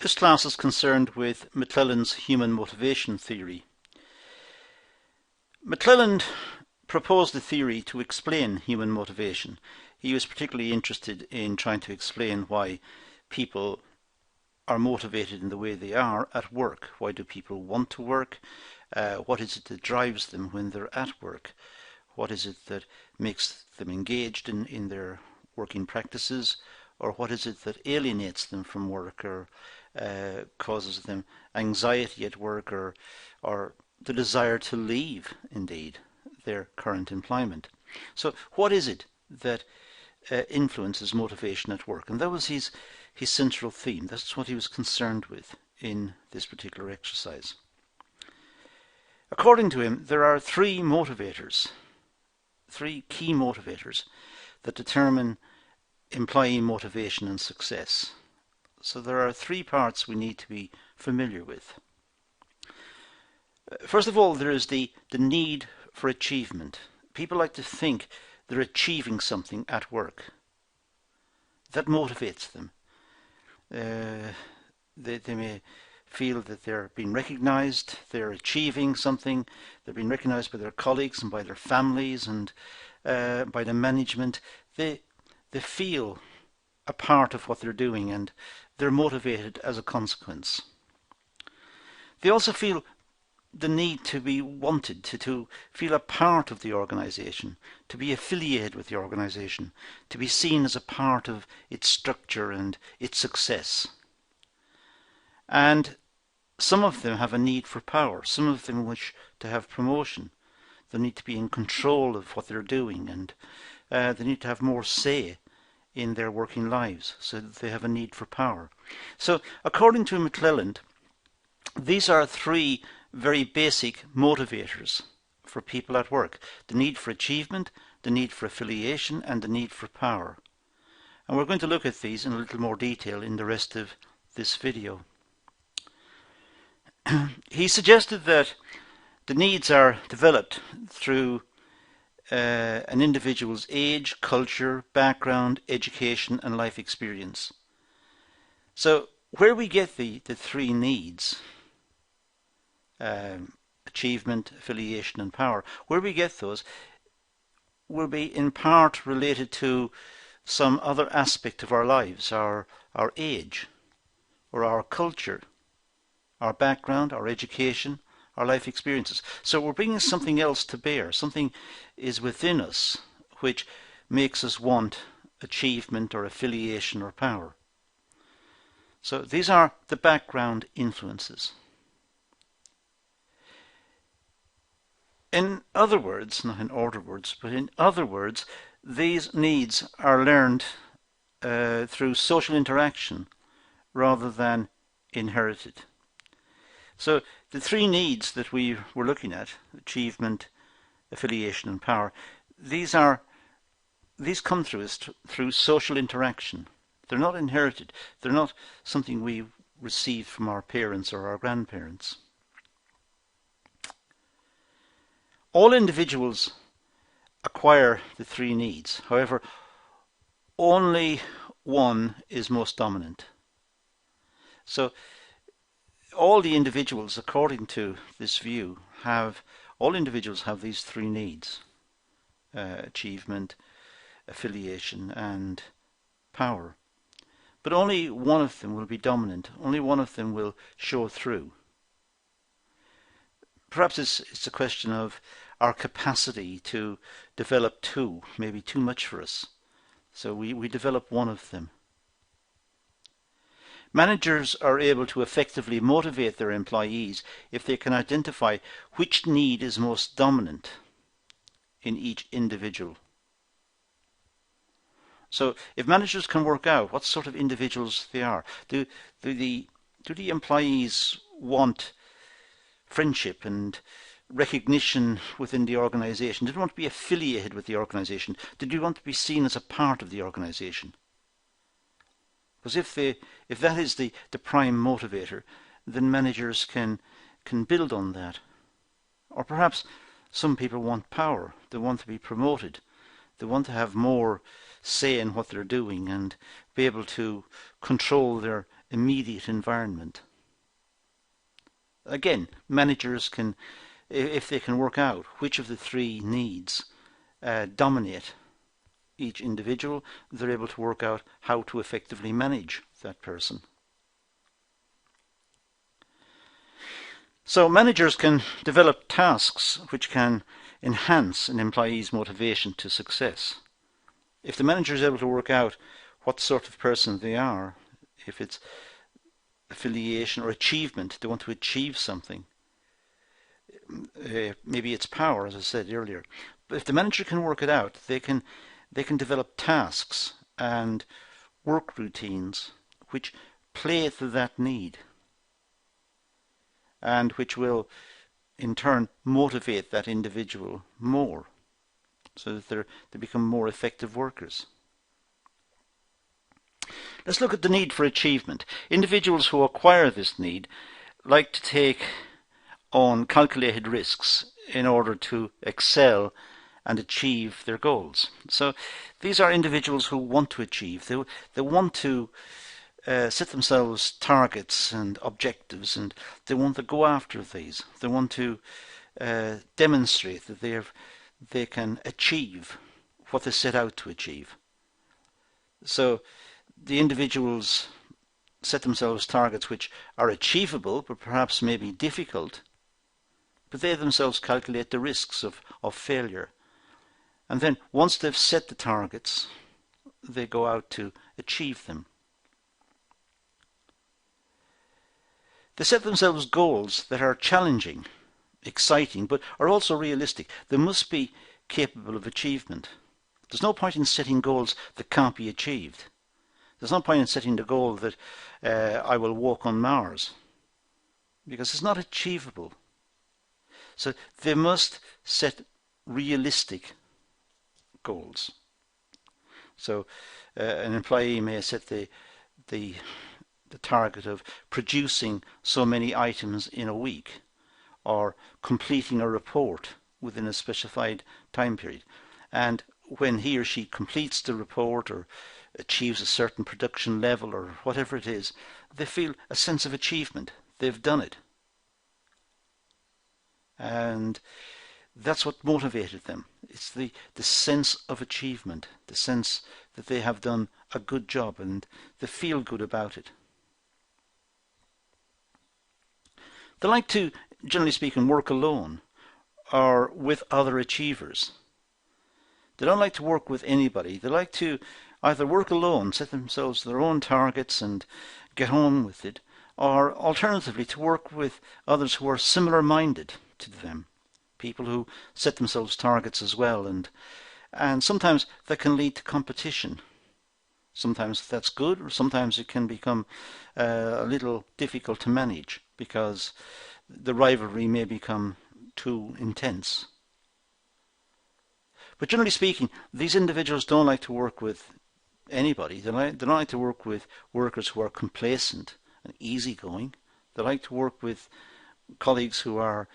This class is concerned with McClelland's human motivation theory. McClelland proposed a theory to explain human motivation. He was particularly interested in trying to explain why people are motivated in the way they are at work. Why do people want to work? What is it that drives them when they're at work? What is it that makes them engaged in their working practices? Or what is it that alienates them from work or causes them anxiety at work or the desire to leave, indeed, their current employment? So what is it that influences motivation at work? And that was his central theme. That's what he was concerned with in this particular exercise. According to him, there are three motivators, three key motivators that determine employee motivation and success. So there are three parts we need to be familiar with. First of all, there is the need for achievement. People like to think they're achieving something at work. That motivates them. They may feel that they're being recognized, they're achieving something, they're being recognized by their colleagues and by their families and by the management. They feel a part of what they're doing and they're motivated as a consequence. They also feel the need to be wanted, to feel a part of the organization, to be affiliated with the organization, to be seen as a part of its structure and its success. And some of them have a need for power. Some of them wish to have promotion. They need to be in control of what they're doing, and they need to have more say in their working lives, so that they have a need for power. So according to McClelland, these are three very basic motivators for people at work: the need for achievement, the need for affiliation, and the need for power. And we're going to look at these in a little more detail in the rest of this video. He suggested that the needs are developed through an individual's age, culture, background, education, and life experience. So where we get the three needs, achievement, affiliation, and power, where we get those will be in part related to some other aspect of our lives, our age, or our culture, our background, our education, our life experiences. So we're bringing something else to bear. Something is within us which makes us want achievement or affiliation or power. So these are the background influences. In other words, not in order words, but in other words, these needs are learned through social interaction rather than inherited. So the three needs that we were looking at, achievement, affiliation, and power, these come through us through social interaction. They're not inherited. They're not something we received from our parents or our grandparents. All individuals acquire the three needs. However, only one is most dominant. So all the individuals, according to this view, all individuals have these three needs: achievement, affiliation, and power. But only one of them will be dominant. Only one of them will show through. Perhaps it's a question of our capacity to develop two, maybe too much for us. So we develop one of them. Managers are able to effectively motivate their employees if they can identify which need is most dominant in each individual. So if managers can work out what sort of individuals they are, do the employees want friendship and recognition within the organization? Do they want to be affiliated with the organization? Do they want to be seen as a part of the organization? Because if that is the prime motivator, then managers can build on that. Or perhaps some people want power. They want to be promoted. They want to have more say in what they're doing and be able to control their immediate environment. Again, managers can, if they can work out which of the three needs dominate each individual, they're able to work out how to effectively manage that person. So managers can develop tasks which can enhance an employee's motivation to success. If the manager is able to work out what sort of person they are, if it's affiliation or achievement, they want to achieve something, maybe it's power, as I said earlier. But if the manager can work it out, they can develop tasks and work routines which play to that need and which will in turn motivate that individual more so that they become more effective workers. Let's look at the need for achievement. Individuals who acquire this need like to take on calculated risks in order to excel and achieve their goals. So these are individuals who want to achieve. They want to set themselves targets and objectives, and they want to go after these. They want to demonstrate that they can achieve what they set out to achieve. So the individuals set themselves targets which are achievable, but perhaps may be difficult, but they themselves calculate the risks of failure. And then once they've set the targets, they go out to achieve them. They set themselves goals that are challenging, exciting, but are also realistic. They must be capable of achievement. There's no point in setting goals that can't be achieved. There's no point in setting the goal that I will walk on Mars, because it's not achievable. So they must set realistic goals. So an employee may set the target of producing so many items in a week, or completing a report within a specified time period. And when he or she completes the report or achieves a certain production level or whatever it is, they feel a sense of achievement. They've done it. And that's what motivated them. It's the sense of achievement, the sense that they have done a good job, and they feel good about it. They like to, generally speaking, work alone or with other achievers. They don't like to work with anybody. They like to either work alone, set themselves their own targets and get on with it, or alternatively to work with others who are similar-minded to them, people who set themselves targets as well, and sometimes that can lead to competition. Sometimes that's good, or sometimes it can become a little difficult to manage because the rivalry may become too intense. But generally speaking, these individuals don't like to work with anybody. They don't like to work with workers who are complacent and easygoing. They like to work with colleagues who are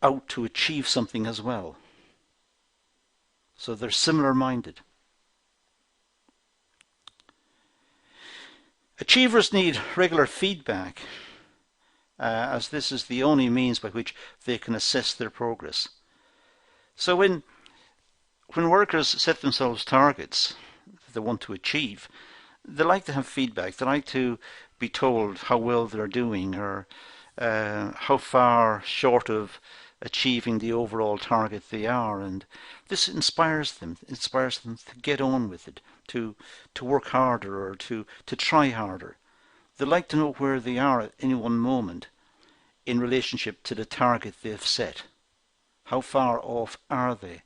out to achieve something as well. So they're similar-minded. Achievers need regular feedback, as this is the only means by which they can assess their progress. So when workers set themselves targets that they want to achieve, they like to have feedback. They like to be told how well they're doing, or how far short of achieving the overall target they are, and this inspires them to get on with it, to work harder, or to try harder. They like to know where they are at any one moment in relationship to the target they've set. How far off are they?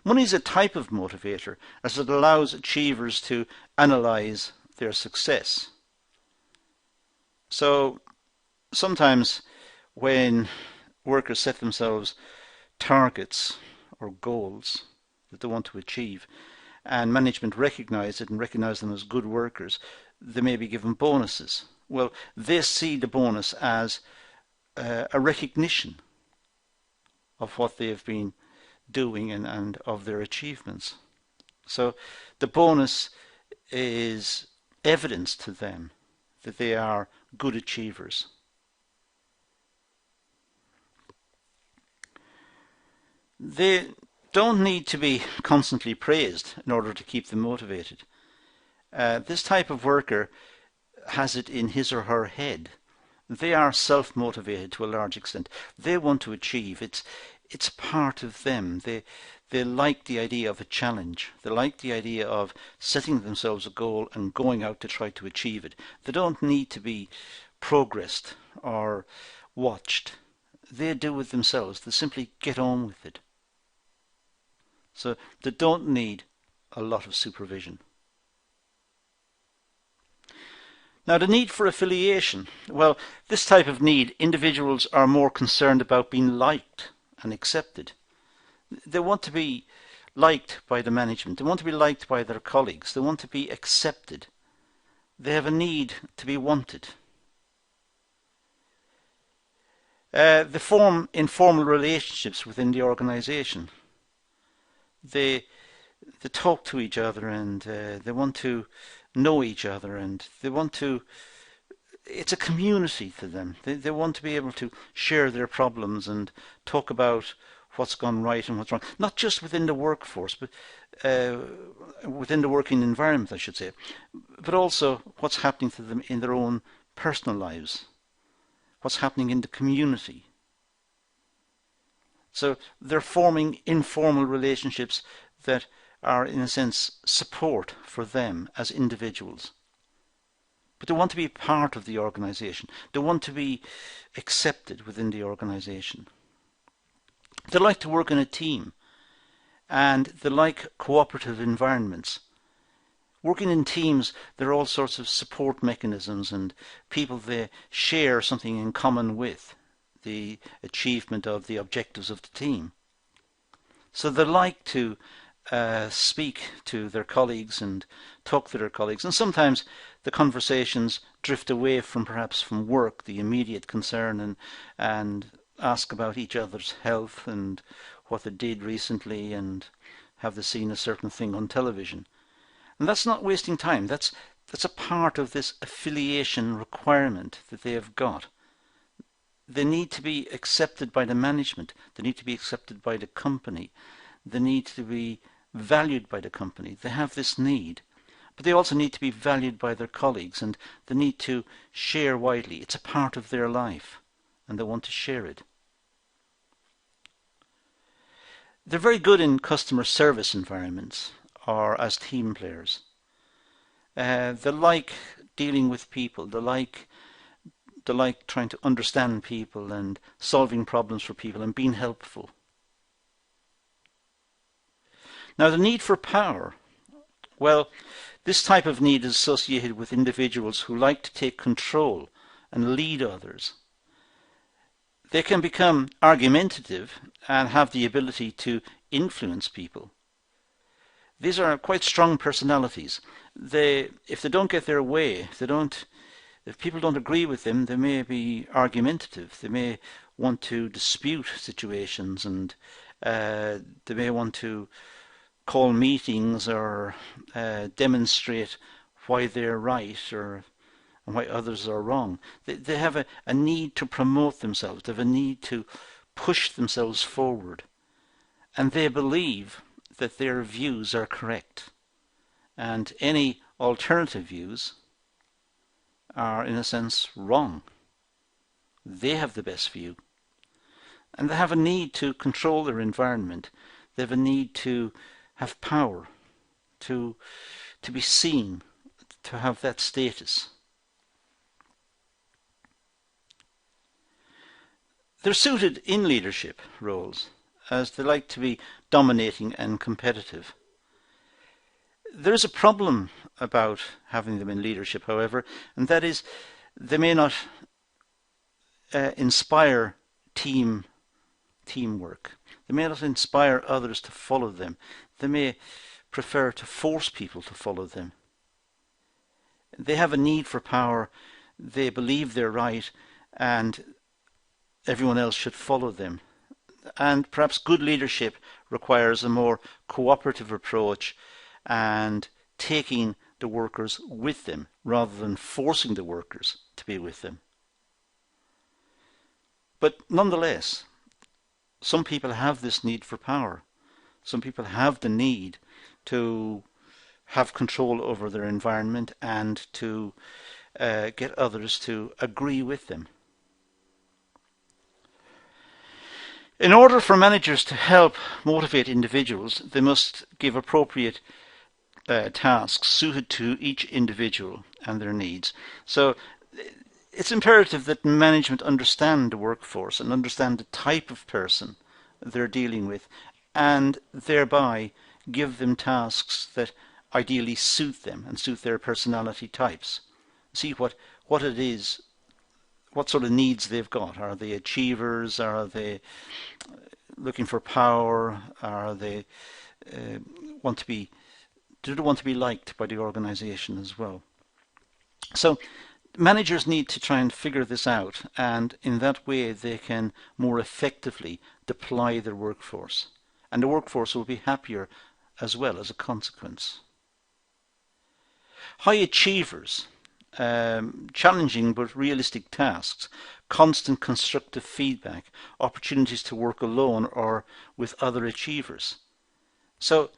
Money is a type of motivator, as it allows achievers to analyze their success. So sometimes when workers set themselves targets or goals that they want to achieve, and management recognize it and recognize them as good workers, they may be given bonuses. Well, they see the bonus as a recognition of what they have been doing and of their achievements. So the bonus is evidence to them that they are good achievers. They don't need to be constantly praised in order to keep them motivated. This type of worker has it in his or her head. They are self-motivated to a large extent. They want to achieve. It's part of them. They like the idea of a challenge. They like the idea of setting themselves a goal and going out to try to achieve it. They don't need to be progressed or watched. They do it themselves. They simply get on with it. So they don't need a lot of supervision. Now, the need for affiliation. Well, this type of need, individuals are more concerned about being liked and accepted. They want to be liked by the management. They want to be liked by their colleagues. They want to be accepted. They have a need to be wanted. They form informal relationships within the organization. They talk to each other, and they want to know each other, and they want to, it's a community to them. They want to be able to share their problems and talk about what's gone right and what's wrong, not just within the workforce, but within the working environment, I should say, but also what's happening to them in their own personal lives, what's happening in the community. So they're forming informal relationships that are, in a sense, support for them as individuals. But they want to be part of the organization. They want to be accepted within the organization. They like to work in a team, and they like cooperative environments. Working in teams, there are all sorts of support mechanisms and people they share something in common with, the achievement of the objectives of the team. So they like to speak to their colleagues and talk to their colleagues, and sometimes the conversations drift away from perhaps from work, the immediate concern, and ask about each other's health and what they did recently and have they seen a certain thing on television. And that's not wasting time. That's a part of this affiliation requirement that they have got. They need to be accepted by the management. They need to be accepted by the company. They need to be valued by the company. They have this need. But they also need to be valued by their colleagues, and they need to share widely. It's a part of their life, and they want to share it. They're very good in customer service environments or as team players. They like dealing with people. They like trying to understand people and solving problems for people and being helpful. Now, the need for power. Well, this type of need is associated with individuals who like to take control and lead others. They can become argumentative and have the ability to influence people. These are quite strong personalities. If they don't get their way, if people don't agree with them, they may be argumentative. They may want to dispute situations, and they may want to call meetings or demonstrate why they're right and why others are wrong. They have a need to promote themselves. They have a need to push themselves forward. And they believe that their views are correct. And any alternative views are, in a sense, wrong. They have the best view. And they have a need to control their environment. They have a need to have power, to be seen, to have that status. They're suited in leadership roles, as they like to be dominating and competitive. There's a problem about having them in leadership, however, and that is they may not inspire teamwork. They may not inspire others to follow them. They may prefer to force people to follow them. They have a need for power. They believe they're right, and everyone else should follow them. And perhaps good leadership requires a more cooperative approach and taking the workers with them rather than forcing the workers to be with them. But nonetheless, some people have this need for power. Some people have the need to have control over their environment and to get others to agree with them. In order for managers to help motivate individuals, they must give appropriate tasks suited to each individual and their needs. So it's imperative that management understand the workforce and understand the type of person they're dealing with, and thereby give them tasks that ideally suit them and suit their personality types. See what it is, what sort of needs they've got. Are they achievers? Are they looking for power? Are they do they want to be liked by the organization as well? So managers need to try and figure this out, and in that way they can more effectively deploy their workforce, and the workforce will be happier as well as a consequence. High achievers, challenging but realistic tasks, constant constructive feedback, opportunities to work alone or with other achievers. So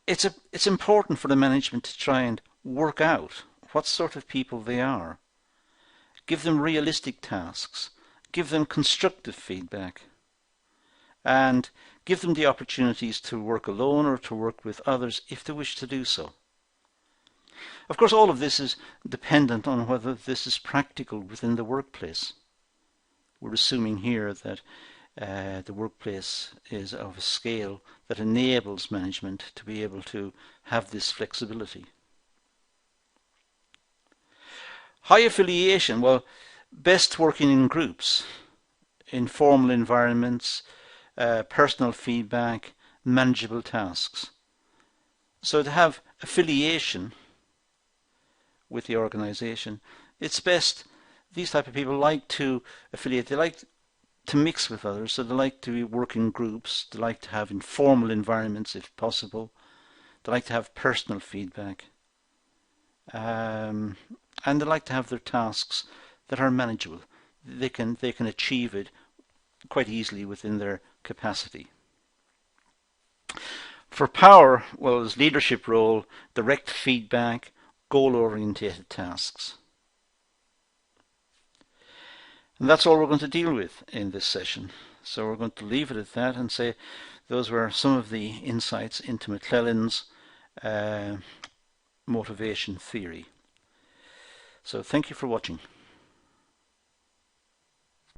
it's important for the management to try and work out what sort of people they are. Give them realistic tasks, give them constructive feedback, and give them the opportunities to work alone or to work with others if they wish to do so. Of course, all of this is dependent on whether this is practical within the workplace. We're assuming here that the workplace is of a scale that enables management to be able to have this flexibility. High affiliation, well, best working in groups, informal environments, personal feedback, manageable tasks. So to have affiliation with the organization, it's best. These type of people like to affiliate, they like to mix with others, so they like to work in groups, they like to have informal environments if possible, they like to have personal feedback, and they like to have their tasks that are manageable. They can achieve it quite easily within their capacity. For power, well, there's leadership role, direct feedback, goal-orientated tasks. And that's all we're going to deal with in this session. So we're going to leave it at that and say those were some of the insights into McClelland's motivation theory. So thank you for watching.